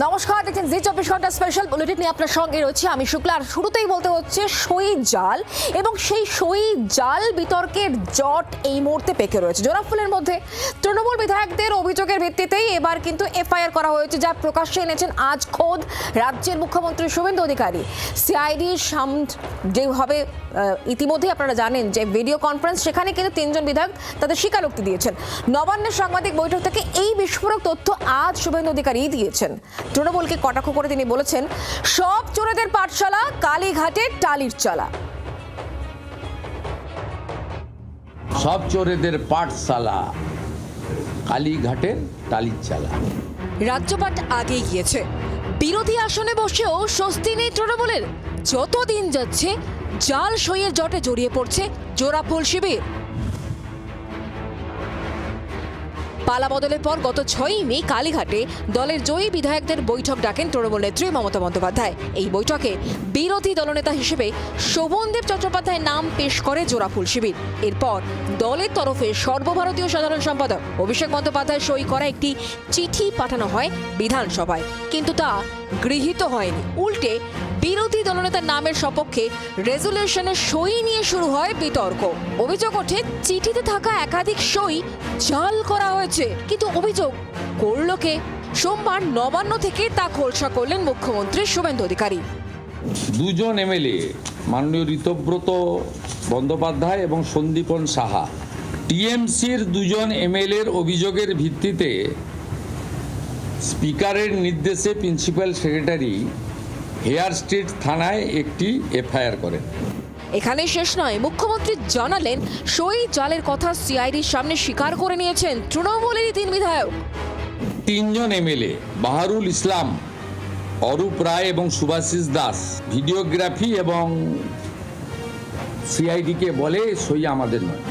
নমস্কার, দেখছেন জি 24 ঘন্টা স্পেশাল বুলেটিন নিয়ে আপনার সঙ্গে রয়েছে আমি শুক্লা। আর শুরুতেই বলতে হচ্ছে সই জাল, এবং সেই সই জাল বিতর্কের জট এই মুহূর্তে পেকে রয়েছে জোড়াফুলের মধ্যে। তৃণমূল বিধায়কদের অভিযোগের ভিত্তিতেই এবার কিন্তু এফআইআর করা হয়েছে, যা প্রকাশ্যে এনেছেন আজ খোদ রাজ্যের মুখ্যমন্ত্রী শুভেন্দু অধিকারী। সিআইডির সামনে যেভাবে ইতিমধ্যে আপনারা জানেন যে ভিডিও কনফারেন্স, সেখানে কিন্তু 3 জন বিধায়ক তাদের স্বীকারোক্তি দিয়েছেন। নবান্নের সাংবাদিক বৈঠক থেকে এই বিস্ফোরক তথ্য আজ শুভেন্দু অধিকারী দিয়েছেন। তৃণমূলকে কটাক্ষ করে তিনি বলেছেন, সব চোরেদের পাঠশালা কালীঘাটের টালির চালা। সব চোরেদের পাঠশালা কালীঘাটের টালির চালা। রাজ্যপাট আগেই গিয়েছে, বিরোধী আসনে বসেও স্বস্তি নেই তৃণমূলের। যত দিন যাচ্ছে জাল সইয়ের জটে জড়িয়ে পড়ছে জোড়াফুল শিবির। পালা বদলের পর গত 6ই মে কালীঘাটে দলের জয়ী বিধায়কদের বৈঠক ডাকেন তৃণমূল নেত্রী মমতা বন্দ্যোপাধ্যায়। এই বৈঠকে বিরোধী দলনেতা হিসেবে শোভনদেব চট্টোপাধ্যায়ের নাম পেশ করে জোড়াফুল শিবির। এরপর দলের তরফে সর্বভারতীয় সাধারণ সম্পাদক অভিষেক বন্দ্যোপাধ্যায় সই করা একটি চিঠি পাঠানো হয় বিধানসভায়, কিন্তু তা গৃহীত হয়নি। উল্টে বিরোধী দলনেতার নামের সপক্ষে রেজুলেশনের সই নিয়ে শুরু হয় বিতর্ক। অভিযোগ ওঠে, চিঠিতে থাকা একাধিক সই জাল করা হয়েছে, কিন্তু অভিযোগ করল কে? সোমবার নবান্ন থেকে তা খোলসা করলেন মুখ্যমন্ত্রী শুভেন্দু অধিকারী। 2 জন এমএলএ মাননীয় ঋতব্রত বন্দ্যোপাধ্যায় এবং সন্দীপন সাহা, টিএমসির 2 জন এমএলএর অভিযোগের ভিত্তিতে স্পিকারের নির্দেশে প্রিন্সিপাল সেক্রেটারি হেয়ার স্ট্রিট থানায় একটি এফআইআর করেন। এখানে শেষ নয়, মুখ্যমন্ত্রী জানালেন সই জালের কথা সিআইডির সামনে স্বীকার করে নিয়েছেন তৃণমূলেরই 3 বিধায়ক। 3 জন এমএলএ বাহারুল ইসলাম, অরূপ রায় এবং সুভাষিস দাস ভিডিওগ্রাফি এবং সিআইডিকে বলে সই আমাদের নয়।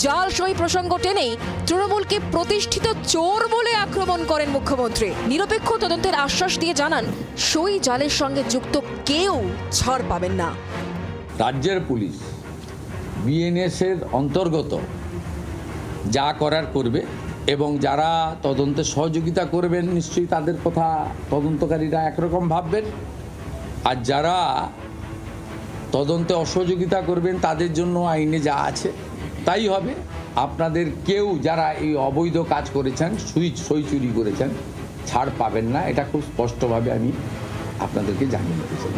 জাল সই প্রসঙ্গ টেনেই তৃণমূলকে প্রতিষ্ঠিত চোর বলে আক্রমণ করেন মুখ্যমন্ত্রী। নিরপেক্ষ তদন্তের আশ্বাস দিয়ে জানান, সই জালের সঙ্গে যুক্ত কেউ ছাড় পাবেন না। রাজ্যের পুলিশ বিএনএস এর অন্তর্গত যা করার করবে, এবং যারা তদন্তে সহযোগিতা করবেন নিশ্চয়ই তাদের কথা তদন্তকারীরা একরকম ভাববেন, আর যারা তদন্তে অসহযোগিতা করবেন তাদের জন্য আইনে যা আছে তাই হবে। আপনাদের কেউ যারা এই অবৈধ কাজ করেছেন, সই চুরি করেছেন, ছাড় পাবেন না, এটা খুব স্পষ্টভাবে আমি আপনাদেরকে জানিয়ে দিতে চাই।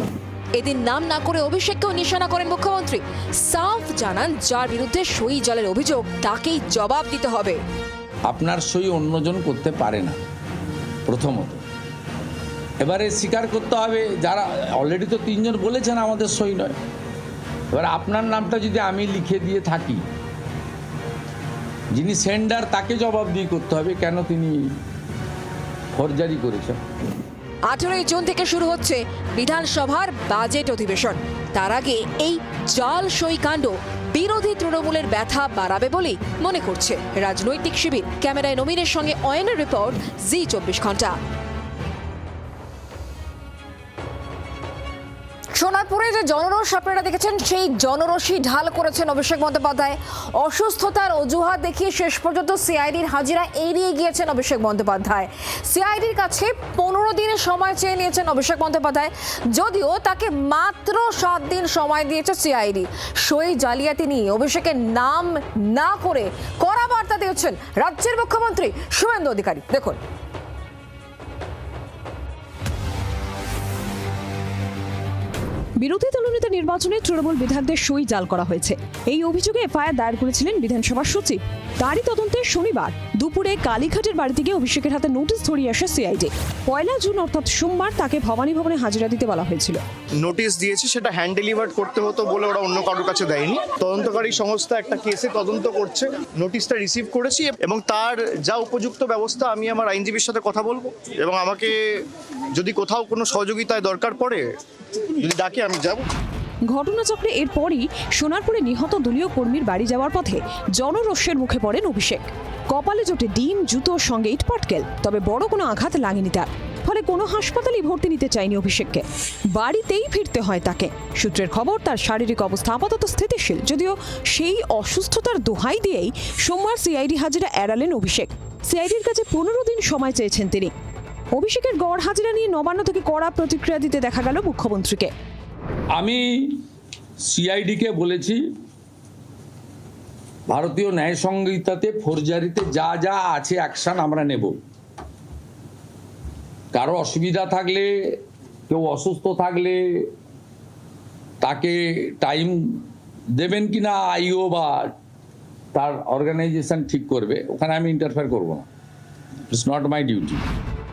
এদিন নাম না করে অভিষেককেও নিশানা করেন মুখ্যমন্ত্রী। সাফ জানান, যার বিরুদ্ধে সই জালের অভিযোগ তাকেই জবাব দিতে হবে। আপনার সই অন্যজন করতে পারে না, প্রথমত। এবারে স্বীকার করতে হবে, যারা অলরেডি তো 3 জন বলেছেন আমাদের সই নয়। এবার আপনার নামটা যদি আমি লিখে দিয়ে থাকি, যিনি সেন্ডার তাকে জবাবদিহি করতে হবে কেন তিনি ফরজারি করেছেন। 18ই জুন থেকে শুরু হচ্ছে বিধানসভার বাজেট অধিবেশন। তার আগে এই জাল সই কাণ্ড বিরোধী তৃণমূলের ব্যথা বাড়াবে বলেই মনে করছে রাজনৈতিক শিবির। ক্যামেরায় নবীনের সঙ্গে অয়নের রিপোর্ট, জি 24 ঘন্টা। সোনারপুরে যে জনরোষ আপনারা দেখেছেন, সেই জনরোষই ঢাল করেছেন অভিষেক বন্দ্যোপাধ্যায়। অসুস্থতার অজুহাত দেখিয়ে শেষ পর্যন্ত সিআইডির হাজিরা এড়িয়ে গিয়েছেন অভিষেক বন্দ্যোপাধ্যায়। সিআইডির কাছে 15 দিনের সময় চেয়ে নিয়েছেন অভিষেক বন্দ্যোপাধ্যায়, যদিও তাকে মাত্র 7 দিন সময় দিয়েছে সিআইডি। সই জালিয়াতি নিয়ে অভিষেকের নাম না করে কড়া বার্তা দিয়েছেন রাজ্যের মুখ্যমন্ত্রী শুভেন্দু অধিকারী। দেখুন, বিরোধী দলনেতা নির্বাচনে তৃণমূল বিধায়কদের সই জাল করা হয়েছে, এই অভিযোগে এফআইআর দায়ের করেছিলেন বিধানসভার সচিব। তারই তদন্তে শনিবার দুপুরে কালীঘাটের বাড়ি থেকে অভিষেকের হাতে নোটিশ ধরিয়ে আসে সিআইডি। 1 জুন অর্থাৎ সোমবার তাকে ভবানী ভবনে হাজিরা দিতে বলা হয়েছিল। নোটিশ দিয়েছে, সেটা হ্যান্ড ডেলিভার্ড করতে হতো বলে ওরা অন্য কারোর কাছে দেয়নি। তদন্তকারী সংস্থা একটা কেসে তদন্ত করছে, নোটিশটা রিসিভ করেছি এবং তার যা উপযুক্ত ব্যবস্থা আমি আমার আইনজীবীর সাথে কথা বলবো, এবং আমাকে যদি কোথাও কোনো সহযোগিতায় দরকার পড়ে যদি ডাকে আমি যাব। ঘটনাচক্রে এরপরই সোনারপুরে নিহত দলীয় কর্মীর বাড়ি যাওয়ার পথে জনরোষের মুখে পড়েন অভিষেক। কপালে জোটে ডিম, জুতোর সঙ্গে ইটপাটকেল, তবে বড় কোনো আঘাত লাগেনি তার। ফলে কোনো হাসপাতালেই ভর্তি নিতে চায়নি অভিষেককে, বাড়িতেই ফিরতে হয় তাকে। সূত্রের খবর, তার শারীরিক অবস্থা আপাতত স্থিতিশীল, যদিও সেই অসুস্থতার দোহাই দিয়েই সোমবার সিআইডি হাজিরা এড়ালেন অভিষেক। সিআইডির কাছে 15 দিন সময় চেয়েছেন তিনি। অভিষেকের গড় হাজিরা নিয়ে নবান্ন থেকে কড়া প্রতিক্রিয়া দিতে দেখা গেল মুখ্যমন্ত্রীকে। আমি সিআইডিকে বলেছি, ভারতীয় ন্যায় সংহিতাতে ফৌজদারিতে যা যা আছে অ্যাকশন আমরা নেব। কারো অসুবিধা থাকলে, কেউ অসুস্থ থাকলে তাকে টাইম দেবেন কি না আইও বা তার অর্গানাইজেশন ঠিক করবে, ওখানে আমি ইন্টারফেয়ার করব না। It's not my duty.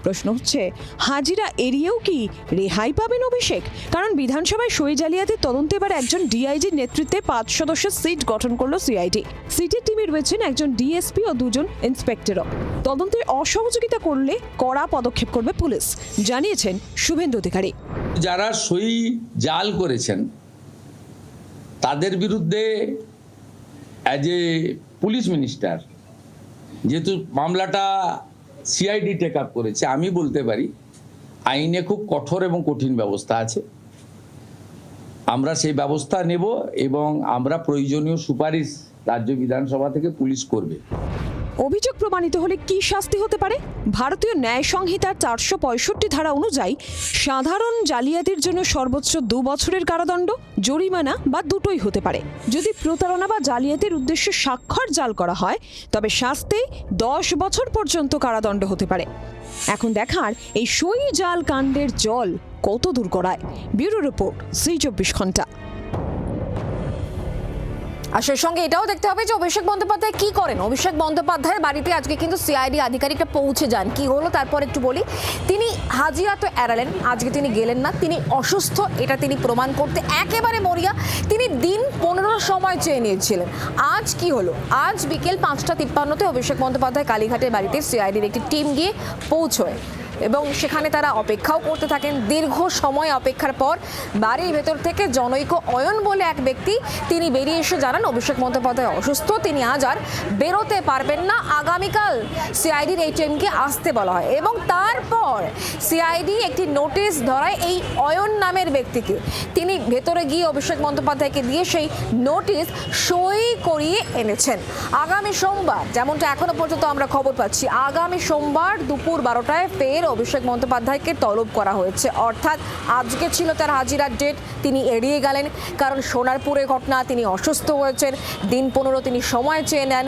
প্রশ্ন হচ্ছে, হাজিরা এড়িয়েও কি রেহাই পাবেন অভিষেক? কারণ বিধানসভায় সই জালিয়াতির তদন্তে এবার একজন ডিআইজির নেতৃত্বে 5 সদস্যের সিট গঠন করলো সিআইডি। সিটের টিমে রয়েছেন একজন ডিএসপি ও 2 জন ইন্সপেক্টরও। তদন্তে অসহযোগিতা করলে কড়া পদক্ষেপ করবে পুলিশ, জানিয়েছেন শুভেন্দু অধিকারী। যারা সই জাল করেছেন তাদের বিরুদ্ধে অ্যাজ এ পুলিশ মিনিস্টার, যেহেতু মামলাটা সিআইডি টেক আপ করেছে, আমি বলতে পারি আইনে খুব কঠোর এবং কঠিন ব্যবস্থা আছে। আমরা সেই ব্যবস্থা নেব এবং আমরা প্রয়োজনীয় সুপারিশ রাজ্য বিধানসভা থেকে পুলিশ করবে। অভিযোগ প্রমাণিত হলে কি শাস্তি হতে পারে? ভারতীয় ন্যায় সংহিতার 465 ধারা অনুযায়ী সাধারণ জালিয়াতির জন্য সর্বোচ্চ 2 বছরের কারাদণ্ড, জরিমানা বা দুটোই হতে পারে। যদি প্রতারণা বা জালিয়াতির উদ্দেশ্যে স্বাক্ষর জাল করা হয় তবে শাস্তি 10 বছর পর্যন্ত কারাদণ্ড হতে পারে। এখন দেখার এই সই জাল কাণ্ডের জল কত দূর গড়ায়। ব্যুরো রিপোর্ট, জি24 ঘন্টা। আর সেই সঙ্গে এটাও দেখতে হবে যে অভিষেক বন্দ্যোপাধ্যায় কি করেন। অভিষেক বন্দ্যোপাধ্যায়ের বাড়িতে আজকে কিন্তু সিআইডি আধিকারিকরা পৌঁছে যান। কি হলো তারপর একটু বলি। তিনি হাজিরা তো এড়ালেন, আজকে তিনি গেলেন না, তিনি অসুস্থ, এটা তিনি প্রমাণ করতে একেবারে মরিয়া। তিনি দিন 15 সময় চেয়ে নিয়েছিলেন। আজ কি হলো? আজ বিকেল 5:53 অভিষেক বন্দ্যোপাধ্যায় কালীঘাটের বাড়িতে সিআইডির একটি টিম গিয়ে পৌঁছয় এবং সেখানে তারা অপেক্ষাও করতে থাকেন। দীর্ঘ সময় অপেক্ষার পর বাড়ির ভেতর থেকে জনৈক অয়ন বলে এক ব্যক্তি তিনি বেরিয়ে এসে জানান অভিষেক বন্দ্যোপাধ্যায় অসুস্থ, তিনি আজ আর বেরোতে পারবেন না, আগামীকাল সিআইডির এই টিমকে আসতে বলা হয়। এবং তারপর সিআইডি একটি নোটিশ ধরায় এই অয়ন নামের ব্যক্তিকে। তিনি ভেতরে গিয়ে অভিষেক বন্দ্যোপাধ্যায়কে দিয়ে সেই নোটিশ সই করিয়ে এনেছেন। আগামী সোমবার, যেমনটা এখনো পর্যন্ত আমরা খবর পাচ্ছি, আগামী সোমবার দুপুর 12টায় ফের অভিষেক বন্দ্যোপাধ্যায়কে তলব করা হয়েছে। অর্থাৎ আজকে ছিল তার হাজিরার ডেট, তিনি এড়িয়ে গেলেন কারণ সোনারপুরে ঘটনা, তিনি অসুস্থ হয়েছেন, দিন 15 তিনি সময় চেয়ে নেন।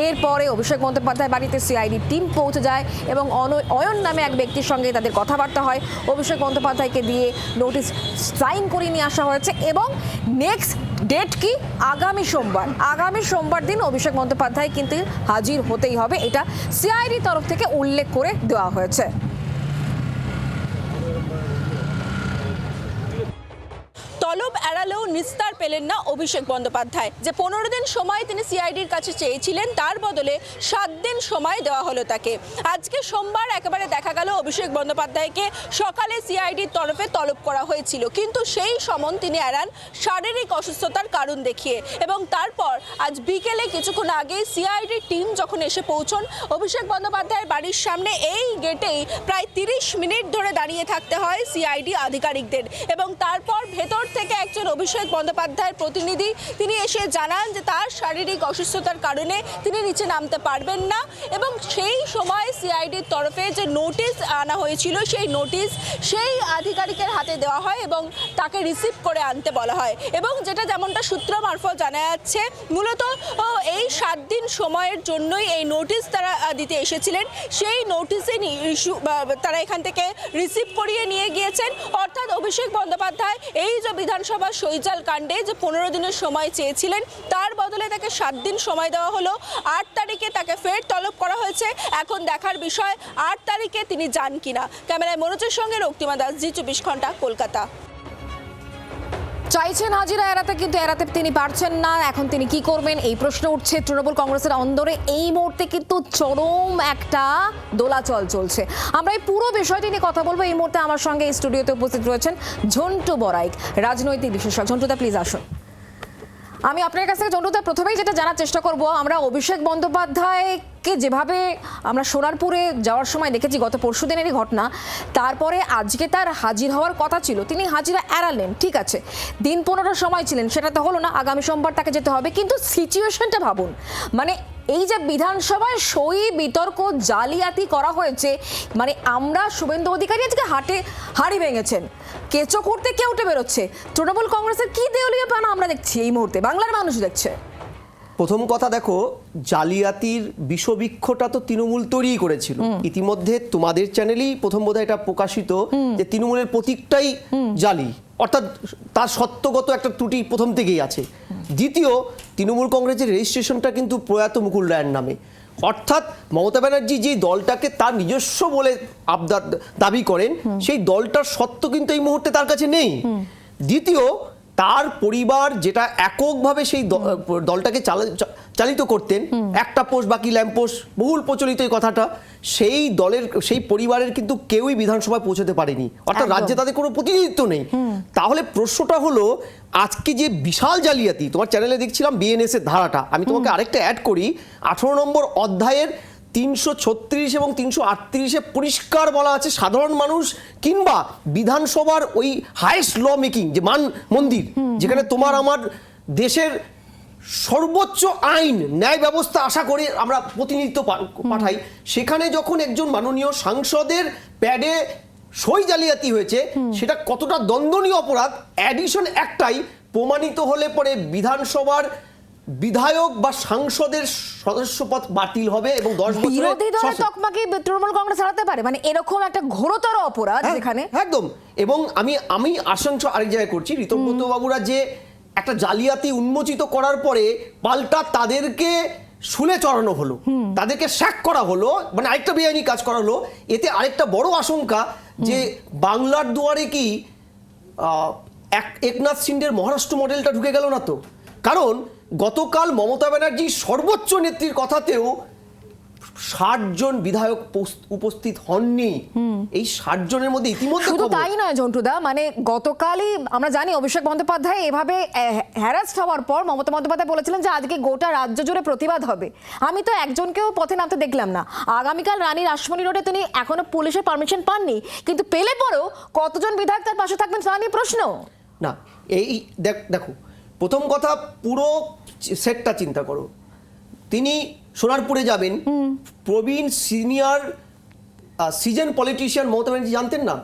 এরপরে অভিষেক বন্দ্যোপাধ্যায় বাড়িতে সিআইডি টিম পৌঁছে যায় এবং অয়ন নামে এক ব্যক্তির সঙ্গে তাদের কথাবার্তা হয়। অভিষেক বন্দ্যোপাধ্যায়কে দিয়ে নোটিশ সাইন করিয়ে নিয়ে আসা হয়েছে এবং নেক্সট ডেট কি? আগামী সোমবার। আগামী সোমবার দিন অভিষেক বন্দ্যোপাধ্যায় কিন্তু হাজির হতেই হবে, এটা সিআইডি তরফ থেকে উল্লেখ করে দেওয়া হয়েছে। তলব এড়ালেও নিস্তার পেলেন না অভিষেক বন্দ্যোপাধ্যায়। যে 15 দিন সময় তিনি সিআইডির কাছে চেয়েছিলেন তার বদলে 7 দিন সময় দেওয়া হলো তাকে। আজকে সোমবার একেবারে দেখা গেল অভিষেক বন্দ্যোপাধ্যায়কে সকালে সিআইডির তরফে তলব করা হয়েছিল, কিন্তু সেই সমন তিনি এড়ান শারীরিক অসুস্থতার কারণ দেখিয়ে। এবং তারপর আজ বিকেলে কিছুক্ষণ আগে সিআইডির টিম যখন এসে পৌঁছন অভিষেক বন্দ্যোপাধ্যায়ের বাড়ির সামনে, এই গেটেই প্রায় 30 মিনিট ধরে দাঁড়িয়ে থাকতে হয় সিআইডি আধিকারিকদের। এবং তারপর ভেতর থেকে একজন অভিষেক বন্দ্যোপাধ্যায়ের প্রতিনিধি তিনি এসে জানান যে তার শারীরিক অসুস্থতার কারণে তিনি নিচে নামতে পারবেন না। এবং সেই সময় সিআইডির তরফে যে নোটিশ আনা হয়েছিল সেই নোটিশ সেই আধিকারিকের হাতে দেওয়া হয় এবং তাকে রিসিভ করে আনতে বলা হয়। এবং যেটা যেমনটা সূত্র মারফত জানা যাচ্ছে, মূলত এই 7 দিন সময়ের জন্যই এই নোটিশ তারা দিতে এসেছিলেন। সেই নোটিশে তারা এখান থেকে রিসিভ করিয়ে নিয়ে গিয়েছেন। অর্থাৎ অভিষেক বন্দ্যোপাধ্যায় এই যে বিধানসভা সইজাল কাণ্ডে যে 15 দিনের সময় চেয়েছিলেন তার বদলে তাকে 7 দিন সময় দেওয়া হলো। 8 তারিখে তাকে ফের তলব করা হয়েছে। এখন দেখার বিষয় 8 তারিখে তিনি যান কিনা। ক্যামেরায় মনোজের সঙ্গে রক্তিমা দাস, জি24 ঘন্টা, কলকাতা। চাইছেন হাজিরা এড়াতে, কিন্তু এড়াতে তিনি পারছেন না। এখন তিনি কি করবেন এই প্রশ্ন উঠছে তৃণমূল কংগ্রেসের অন্দরে। এই মুহূর্তে কিন্তু চরম একটা দোলাচল চলছে। আমরা এই পুরো বিষয়টি নিয়ে কথা বলবো। এই মুহূর্তে আমার সঙ্গে এই স্টুডিওতে উপস্থিত রয়েছেন ঝন্টু বড়াইক, রাজনৈতিক বিশেষজ্ঞ। ঝন্টুদা প্লিজ আসুন। আমি আপনার কাছ থেকে ঝন্টুদা প্রথমেই যেটা জানার চেষ্টা করব, আমরা অভিষেক বন্দ্যোপাধ্যায়কে যেভাবে আমরা সোনারপুরে যাওয়ার সময় দেখেছি গত পরশুদিনেরই ঘটনা, তারপরে আজকে তার হাজির হওয়ার কথা ছিল, তিনি হাজিরা এড়ালেন, ঠিক আছে, দিন 15 সময় ছিলেন, সেটা তো হলো না, আগামী সোমবার তাকে যেতে হবে। কিন্তু সিচুয়েশনটা ভাবুন, মানে এই যে বিধানসভায় সই বিতর্ক জালিয়াতি করা হয়েছে, মানে আমরা শুভেন্দু অধিকারী আজকে হাড়ি ভেঙেছেন, কেঁচো করতে কে উঠে বেরোচ্ছে? তৃণমূল কংগ্রেসের কি দেউলিয়াপনা আমরা দেখছি এই মুহূর্তে, বাংলার মানুষ দেখছে। প্রথম কথা দেখো, জালিয়াতির বিষবৃক্ষটা তো তৃণমূল তৈরি করেছিল। ইতিমধ্যে তোমাদের চ্যানেলেই প্রথম বোধহয় এটা প্রকাশিত যে তৃণমূলের প্রতীকটাই জালি, অর্থাৎ তার সত্যগত একটা ত্রুটি প্রথম থেকেই আছে। দ্বিতীয়, তৃণমূল কংগ্রেসের রেজিস্ট্রেশনটা কিন্তু প্রয়াত মুকুল রায়ের নামে, অর্থাৎ মমতা ব্যানার্জি যে দলটাকে তার নিজস্ব বলে দাবি করেন, সেই দলটার সত্ত্ব কিন্তু এই মুহূর্তে তার কাছে নেই। দ্বিতীয়, তার পরিবার যেটা এককভাবে সেই দলটাকে চালিত করতেন, একটা পোস্ট বাকি ল্যাম্পোস্ট, বহুল প্রচলিত এই কথাটা, সেই দলের সেই পরিবারের কিন্তু কেউই বিধানসভায় পৌঁছতে পারেনি, অর্থাৎ রাজ্যে তাদের কোনো প্রতিনিধিত্ব নেই। তাহলে প্রশ্নটা হলো, আজকে যে বিশাল জালিয়াতি, তোমার চ্যানেলে দেখছিলাম বিএনএস এর ধারাটা, আমি তোমাকে আরেকটা অ্যাড করি, 18 নম্বর অধ্যায়ের 336 এবং 338-এ পরিষ্কার বলা আছে, সাধারণ মানুষ কিংবা বিধানসভার ওই হাইয়েস্ট ল মেকিং যে মন্দির, যেখানে তোমার আমার দেশের সর্বোচ্চ আইন ন্যায় ব্যবস্থা আশা করে আমরা প্রতিনিধিত্ব পাঠাই, সেখানে যখন একজন মাননীয় সাংসদের প্যাডে সই জালিয়াতি হয়েছে, সেটা কতটা দণ্ডনীয় অপরাধ, অ্যাডিশন একটাই প্রমাণিত হলে পরে বিধানসভার বিধায়ক বা সাংসদের সদস্যপদ বাতিল হবে এবং 10 বছরের বিরোধী দলের তকমাকে তৃণমূল কংগ্রেস হারাতে পারে, মানে এরকম একটা ঘোরতর অপরাধ যেখানে একদম। এবং আমি আশঙ্কা আরেক জায়গায় করছি, ঋতব্রত বাবুরা যে একটা জালিয়াতি উন্মোচিত করার পরে পাল্টা তাদেরকে শুলে চড়ানো হলো, তাদেরকে শ্যাক করা হলো, মানে আরেকটা বেআইনি কাজ করা হলো। এতে আরেকটা বড় আশঙ্কা যে বাংলার দুয়ারে কি একনাথ সিন্ডের মহারাষ্ট্র মডেলটা ঢুকে গেল না তো? কারণ গতকাল মমতা ব্যানার্জির সর্বোচ্চ নেত্রীর কথাতেও 60 জন বিধায়ক উপস্থিত হননি। এই 60 জনের মধ্যে ইতিমধ্যে শুধু তাই নয় জন্টুদা, মানে গতকালই আমরা জানি অভিষেক বন্দ্যোপাধ্যায় এভাবে হ্যারাস্ট হওয়ার পর মমতা বন্দ্যোপাধ্যায় বলেছিলেন যে আজকে গোটা রাজ্য জুড়ে প্রতিবাদ হবে। আমি তো একজনকেও পথে নামতে দেখলাম না। আগামীকাল রানী রাসমণি রোডে তিনি এখনো পুলিশের পারমিশন পাননি, কিন্তু পেলে পরেও কতজন বিধায়ক তার পাশে থাকবেন তা নিয়ে প্রশ্ন। না, এই দেখো, প্রথম কথা পুরো সেটটা চিন্তা করো। তিনি সোনারপুরে যাবেন, প্রবীণ senior seasoned politician Mamata Banerjee জানতেন না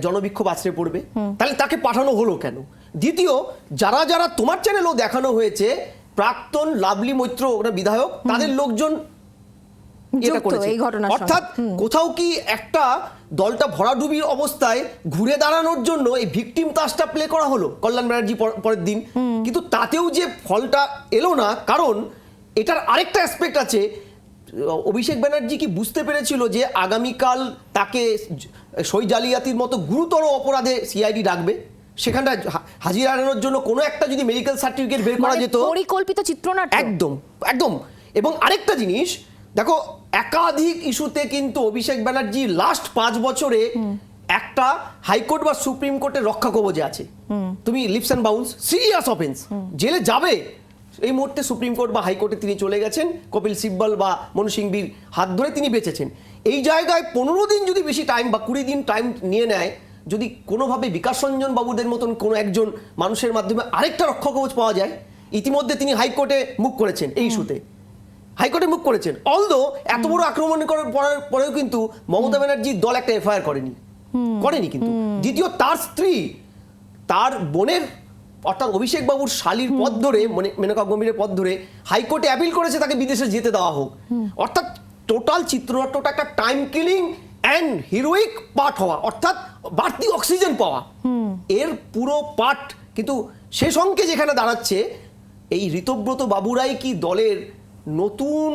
জনবিক্ষোভ আছড়ে পড়বে, তাহলে তাকে পাঠানো হলো কেন? দ্বিতীয়, যারা যারা তোমার চ্যানেলেও দেখানো হয়েছে প্রাক্তন লাভলি মৈত্র বিধায়ক, তাদের লোকজন এটা করেছে, অর্থাৎ কোথাও কি একটা দলটা ভরাডুবির অবস্থায় ঘুরে দাঁড়ানোর জন্য এই ভিকটিম তাসটা প্লে করা হলো কল্যাণ ব্যানার্জি পরের দিন, কিন্তু তাতেও যে ফলটা এলো না, কারণ এটার আরেকটা অ্যাসপেক্ট আছে। অভিষেক ব্যানার্জি কি বুঝতে পেরেছিল যে আগামীকাল তাকে সই জালিয়াতির মতো গুরুতর অপরাধে সিআইডি ডাকবে? সেখানটা হাজির আনানোর জন্য কোনো একটা যদি মেডিকেল সার্টিফিকেট বের করা যেত, পরিকল্পিত চিত্রনাট্য। একদম একদম। এবং আরেকটা জিনিস দেখো, একাধিক ইস্যুতে কিন্তু অভিষেক ব্যানার্জি লাস্ট 5 বছরে একটা হাইকোর্ট বা সুপ্রিম কোর্টের রক্ষা কবচে আছে। তুমি leaps and bounds, serious offence, জেলে যাবে, এই মুহূর্তে সুপ্রিম কোর্ট বা হাইকোর্টে তিনি চলে গেছেন, কপিল সিব্বল বা মনু সিংভির হাত ধরে তিনি বেঁচেছেন। এই জায়গায় 15 দিন যদি বেশি টাইম বা 20 দিন টাইম নিয়ে নেয়, যদি কোনোভাবে বিকাশ রঞ্জন বাবুদের মতন কোনো একজন মানুষের মাধ্যমে আরেকটা রক্ষা কবচ পাওয়া যায়, ইতিমধ্যে তিনি হাইকোর্টে মুভ করেছেন, এই ইস্যুতে হাইকোর্টে মুভ করেছেন। অলদো এত বড় আক্রমণ করার পরেও কিন্তু মমতা ব্যানার্জির দল একটা এফআইআর করেনি কিন্তু। দ্বিতীয়, তার স্ত্রী তার বোনের অর্থাৎ অভিষেক বাবুর শালীর পথ ধরে, মেনকা গম্ভীরের পথ ধরে হাইকোর্টে অ্যাপিল করেছে তাকে বিদেশে যেতে দেওয়া হোক। অর্থাৎ টোটাল চিত্রনাট্যটা একটা time killing and heroic part হওয়া, অর্থাৎ বাড়তি অক্সিজেন পাওয়া, এর পুরো পার্ট। কিন্তু শেষ অঙ্কে যেখানে দাঁড়াচ্ছে, এই ঋতব্রত বাবুরাই কি দলের নতুন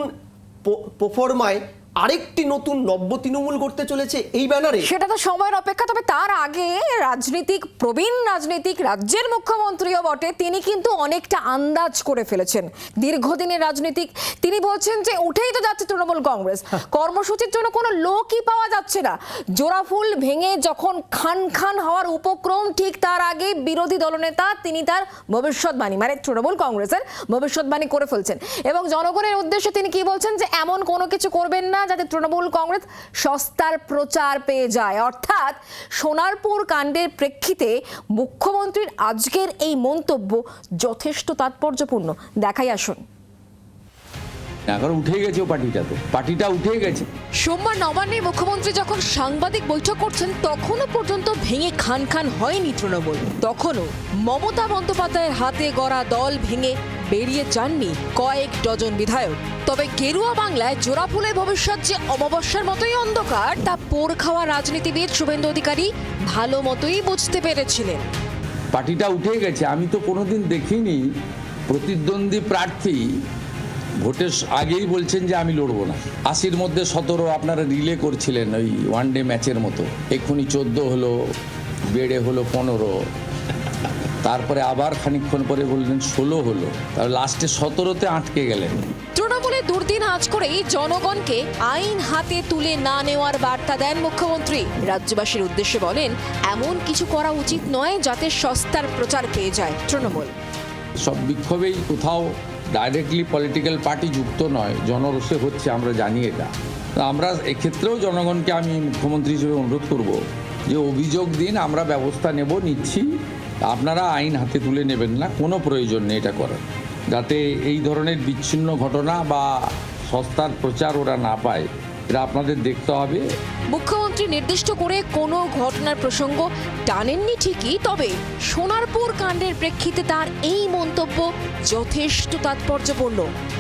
প্রফর্মায় আরেকটি নতুন নব্য তৃণমূল করতে চলেছে এই ব্যানারে? সেটা তো সময়ের অপেক্ষা। তবে তার আগে প্রবীণ রাজনীতিক রাজ্যের মুখ্যমন্ত্রীও বটে, তিনি কিন্তু অনেকটা আন্দাজ করে ফেলেছেন। দীর্ঘদিনের রাজনীতিক, তিনি বলছেন যে উঠেই তো যাচ্ছে তৃণমূল কংগ্রেস, কর্মসূচির জন্য কোনো লোকই পাওয়া যাচ্ছে না। জোড়াফুল ভেঙে যখন খান খান হওয়ার উপক্রম, ঠিক তার আগে বিরোধী দলনেতা তিনি তার ভবিষ্যৎবাণী, মানে তৃণমূল কংগ্রেসের ভবিষ্যৎবাণী করে ফেলছেন। এবং জনগণের উদ্দেশ্যে তিনি কি বলছেন, যে এমন কোনো কিছু করবেন না যাতে তৃণমূল কংগ্রেস সস্তার প্রচার পেয়ে যায়। অর্থাৎ সোনারপুর কাণ্ডের প্রেক্ষিতে মুখ্যমন্ত্রীর আজকের এই মন্তব্য যথেষ্ট তাৎপর্যপূর্ণ। দেখাই আসুন। এখন উঠে গেছে পার্টিটা উঠে গেছে। সোমবার নবান্নে মুখ্যমন্ত্রী যখন সাংবাদিক বৈঠক করছেন তখনও পর্যন্ত ভেঙে খান খান হয়নি তৃণমূল। তখনও মমতা বন্দ্যোপাধ্যায়ের হাতে গড়া দল ভেঙে বেরিয়ে যাননি কয়েক ডজন বিধায়ক। তবে গেরুয়া বাংলায় জোড়া ফুলের ভবিষ্যৎ যে অমাবস্যার মতোই অন্ধকার তা পোড় খাওয়া রাজনীতিবিদ শুভেন্দু অধিকারী ভালো মতোই বুঝতে পেরেছিলেন। পার্টিটা উঠে গেছে। আমি তো কোনোদিন দেখিনি প্রতিদ্বন্দ্বী প্রার্থী ভোটের আগেই বলছেন যে আমি লড়বো না। 80-র মধ্যে 17 আপনারা রিলে করছিলেন ওই ওয়ানডে ম্যাচের মতো, এক্ষুনি 14 হলো, বেড়ে হলো 15, তারপরে আবার খানিকক্ষণ পরে বললেন 16 হলো, তার লাস্টে 17তে আটকে গেলেন। তৃণমূলে দুর্দিন আজ করেই জনগণকে আইন হাতে তুলে না নেওয়ার বার্তা দেন মুখ্যমন্ত্রী। রাজ্যবাসীর উদ্দেশ্যে বলেন এমন কিছু করা উচিত নয় যাতে সস্তার প্রচার পেয়ে যায় তৃণমূল। সব বিক্ষোভেই কোথাও ডাইরেক্টলি পলিটিক্যাল পার্টি যুক্ত নয়, জনরোষে হচ্ছে, আমরা জানি এটা। আমরা এক্ষেত্রেও জনগণকে আমি মুখ্যমন্ত্রী হিসেবে অনুরোধ করব যে অভিযোগ দিন, আমরা ব্যবস্থা নিচ্ছি, আপনারা আইন হাতে তুলে নেবেন না, কোনো প্রয়োজন নেই এটা করার, যাতে এই ধরনের বিচ্ছিন্ন ঘটনা বা সস্তার প্রচার ওরা না পায়, এটা আপনাদের দেখতে হবে। মুখ্যমন্ত্রী নির্দিষ্ট করে কোনো ঘটনার প্রসঙ্গ টানেননি ঠিকই, তবে সোনারপুর কাণ্ডের প্রেক্ষিতে তার এই মন্তব্য যথেষ্ট তাৎপর্যপূর্ণ।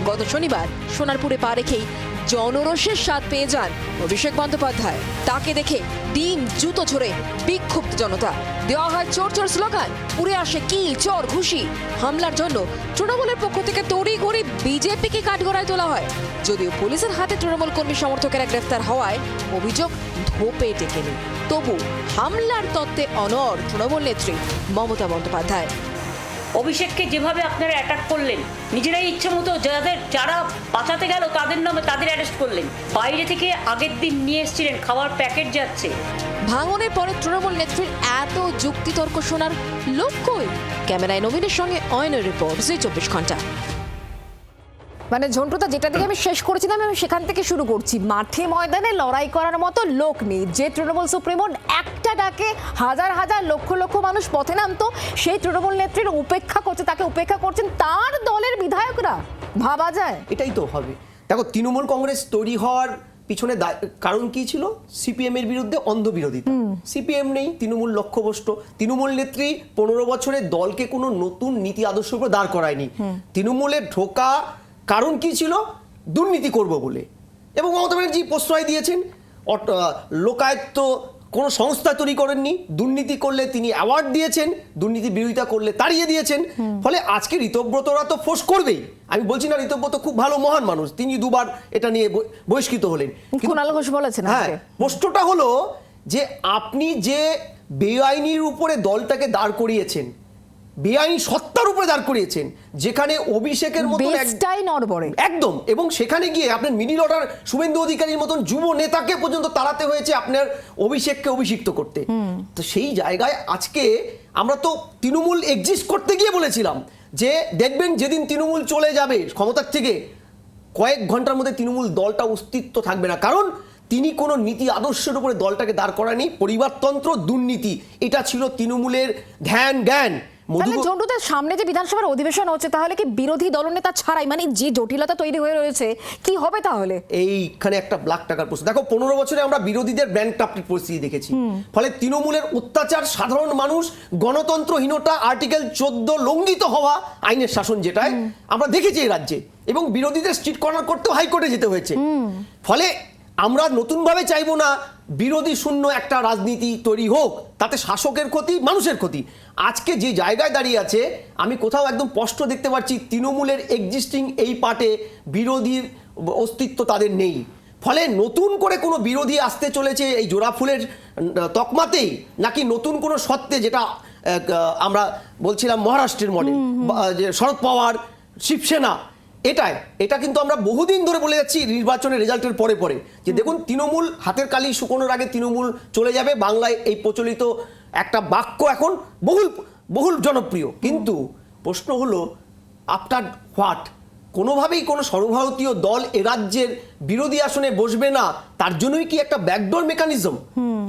গত শনিবার সোনারপুরে পা রেখেই জনরোষের স্বাদ পেয়ে যান অভিষেক বন্দ্যোপাধ্যায়। তাকে দেখে ডিম জুতো ছড়ে বিক্ষুব্ধ জনতা, দেওয়া হয় চোর চোর স্লোগান, উড়ে আসে কিল চর ঘুষি। হামলার জন্য তৃণমূলের পক্ষ থেকে তড়িঘড়ি বিজেপিকে কাঠগড়ায় তোলা হয়। যদিও পুলিশের হাতে তৃণমূল কর্মী সমর্থকেরা গ্রেফতার হওয়ায় অভিযোগ ধোপে টেকেনি, তবু হামলার তত্ত্বে অনড় তৃণমূল নেত্রী মমতা বন্দ্যোপাধ্যায়। অভিষেককে যেভাবে আপনারা অ্যাটাক করলেন, নিজেরাই ইচ্ছে মতো যারা বাঁচাতে গেল তাদের নামে তাদের অ্যারেস্ট করলেন, বাইরে থেকে আগের দিন নিয়ে এসেছিলেন খাবার প্যাকেট যাচ্ছে। ভাঙনের পরে তৃণমূল নেত্রীর এত যুক্তিতর্ক শোনার লোক কই? ক্যামেরায় নবীনের সঙ্গে অয়নের রিপোর্ট, জি 24 ঘন্টা। মানে ঝন্টুদা, যেটা দিয়ে আমি শেষ করেছিলাম আমি সেখান থেকে শুরু করছি। মাঠে ময়দানে লড়াই করার মতো লোক নেই। যে তৃণমূল সুপ্রিমো একটা ডাকে হাজার হাজার লক্ষ লক্ষ মানুষ পথে নামতো, সেই তৃণমূল নেত্রীর উপেক্ষা করছে, তাকে উপেক্ষা করছেন তার দলের বিধায়করা। ভাবা যায়? এটাই তো হবে। দেখো, তৃণমূল কংগ্রেস তৈরি হওয়ার পিছনে কারণ কি ছিল? সিপিএম এর বিরুদ্ধে অন্ধ বিরোধিতা। সিপিএম নেই, তৃণমূল লক্ষ্যভ্রষ্ট। তৃণমূল নেত্রী 15 বছরে দলকে কোনো নতুন নীতি আদর্শের উপর দাঁড় করায়নি। তৃণমূলে ঢোকা কারণ কি ছিল? দুর্নীতি করব বলে। এবং মমতা ব্যানার্জি প্রশ্রয় দিয়েছেন, লোকায়ত্ত কোনো সংস্থা তৈরি করেননি। দুর্নীতি করলে তিনি অ্যাওয়ার্ড দিয়েছেন, দুর্নীতি বিরোধিতা করলে তাড়িয়ে দিয়েছেন। ফলে আজকে ঋতব্রতরা তো ফোর্স করবেই। আমি বলছি না ঋতব্রত খুব ভালো মহান মানুষ, তিনি 2 বার এটা নিয়ে বহিষ্কৃত হলেন। কুণাল ঘোষ বলেছেন। হ্যাঁ, প্রশ্নটা হলো যে আপনি যে বেআইনির উপরে দলটাকে দাঁড় করিয়েছেন, বেআইনি সত্তার উপরে দাঁড় করিয়েছেন, যেখানে অভিষেকের মতো একদম, এবং সেখানে গিয়ে আপনার মিডিল অর্ডার শুভেন্দু অধিকারীর মতন যুব নেতাকে পর্যন্ত তাড়াতে হয়েছে আপনার অভিষেককে অভিষিক্ত করতে। তো সেই জায়গায় আজকে আমরা তো তৃণমূল এক্সিস্ট করতে গিয়ে বলেছিলাম যে দেখবেন যেদিন তৃণমূল চলে যাবে ক্ষমতার থেকে, কয়েক ঘন্টার মধ্যে তৃণমূল দলটা অস্তিত্ব থাকবে না। কারণ তিনি কোনো নীতি আদর্শের উপরে দলটাকে দাঁড় করায়নি। পরিবারতন্ত্র, দুর্নীতি, এটা ছিল তৃণমূলের ধ্যান জ্ঞান। ঝন্টুদের সামনে যে বিধানসভার অধিবেশন হচ্ছে, তাহলে কি বিরোধী দলনেতা ছাড়াই, মানে যে জটিলতা তৈরি হয়ে রয়েছে, কি হবে তাহলে? এইখানে একটা লাখ টাকার প্রশ্ন। দেখো, 15 বছরে আমরা বিরোধীদের ব্যাংকরাপ্টের পরিস্থিতি দেখেছি। ফলে তৃণমূলের অত্যাচার, সাধারণ মানুষ, গণতন্ত্রহীনতা, আর্টিকেল 14 লঙ্ঘিত হওয়া, আইনের শাসন যেটায় আমরা দেখেছি এই রাজ্যে, এবং বিরোধীদের স্ট্রিট কর্নার করতেও হাইকোর্টে যেতে হয়েছে। ফলে আমরা নতুনভাবে চাইবো না বিরোধী শূন্য একটা রাজনীতি তৈরি হোক, তাতে শাসকের ক্ষতি, মানুষের ক্ষতি। আজকে যে জায়গায় দাঁড়িয়ে আছে, আমি কোথাও একদম স্পষ্ট দেখতে পাচ্ছি তৃণমূলের এক্সিস্টিং এই পার্টে বিরোধীর অস্তিত্ব তাদের নেই। ফলে নতুন করে কোনো বিরোধী আসতে চলেছে এই জোড়া ফুলের তকমাতেই, নাকি নতুন কোনো সত্ত্বে, যেটা আমরা বলছিলাম মহারাষ্ট্রের মডেল, যে শরদ পাওয়ার, শিবসেনা, এটা কিন্তু আমরা বহুদিন ধরে বলে যাচ্ছি নির্বাচনের রেজাল্টের পরে পরে, যে দেখুন তৃণমূল হাতের কালি শুকোনোর আগে তৃণমূল চলে যাবে। বাংলায় এই প্রচলিত একটা বাক্য এখন বহুল জনপ্রিয়। কিন্তু প্রশ্ন হলো আফটার হোয়াট? কোনোভাবেই কোনো সর্বভারতীয় দল এ রাজ্যের বিরোধী আসনে বসবে না, তার জন্যই কি একটা ব্যাকডোর মেকানিজম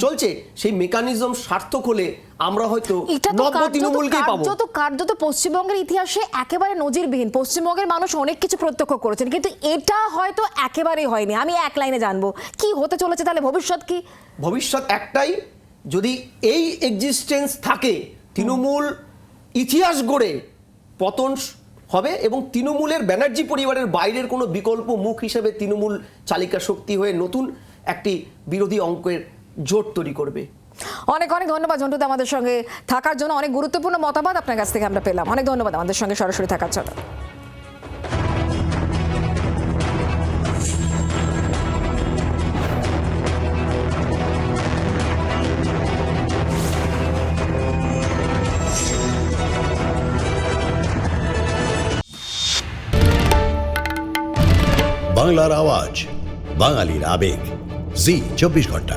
চলছে? সেই মেকানিজম সার্থক হলে আমরা হয়তো এটা তো নব্য তৃণমূলকেই পাবো। কার্যত পশ্চিমবঙ্গের ইতিহাসে একেবারে নজিরবিহীন। পশ্চিমবঙ্গের মানুষ অনেক কিছু প্রত্যক্ষ করেছেন, কিন্তু এটা হয়তো একেবারেই হয়নি। আমি এক লাইনে জানবো কি হতে চলেছে তাহলে, ভবিষ্যৎ কি? ভবিষ্যৎ একটাই, যদি এই এক্সিস্টেন্স থাকে তৃণমূল ইতিহাস গড়ে পতন হবে, এবং তৃণমূলের ব্যানার্জি পরিবারের বাইরের কোনো বিকল্প মুখ হিসেবে তৃণমূল চালিকা শক্তি হয়ে নতুন একটি বিরোধী অঙ্কের জোট তৈরি করবে। অনেক অনেক ধন্যবাদ ঝন্টুদা আমাদের সঙ্গে থাকার জন্য। অনেক গুরুত্বপূর্ণ মতামত আপনার কাছ থেকে আমরা পেলাম। অনেক ধন্যবাদ আমাদের সঙ্গে সরাসরি থাকার জন্য। বাংলার আওয়াজ, বাঙালির আবেগ, জি 24 ঘন্টা।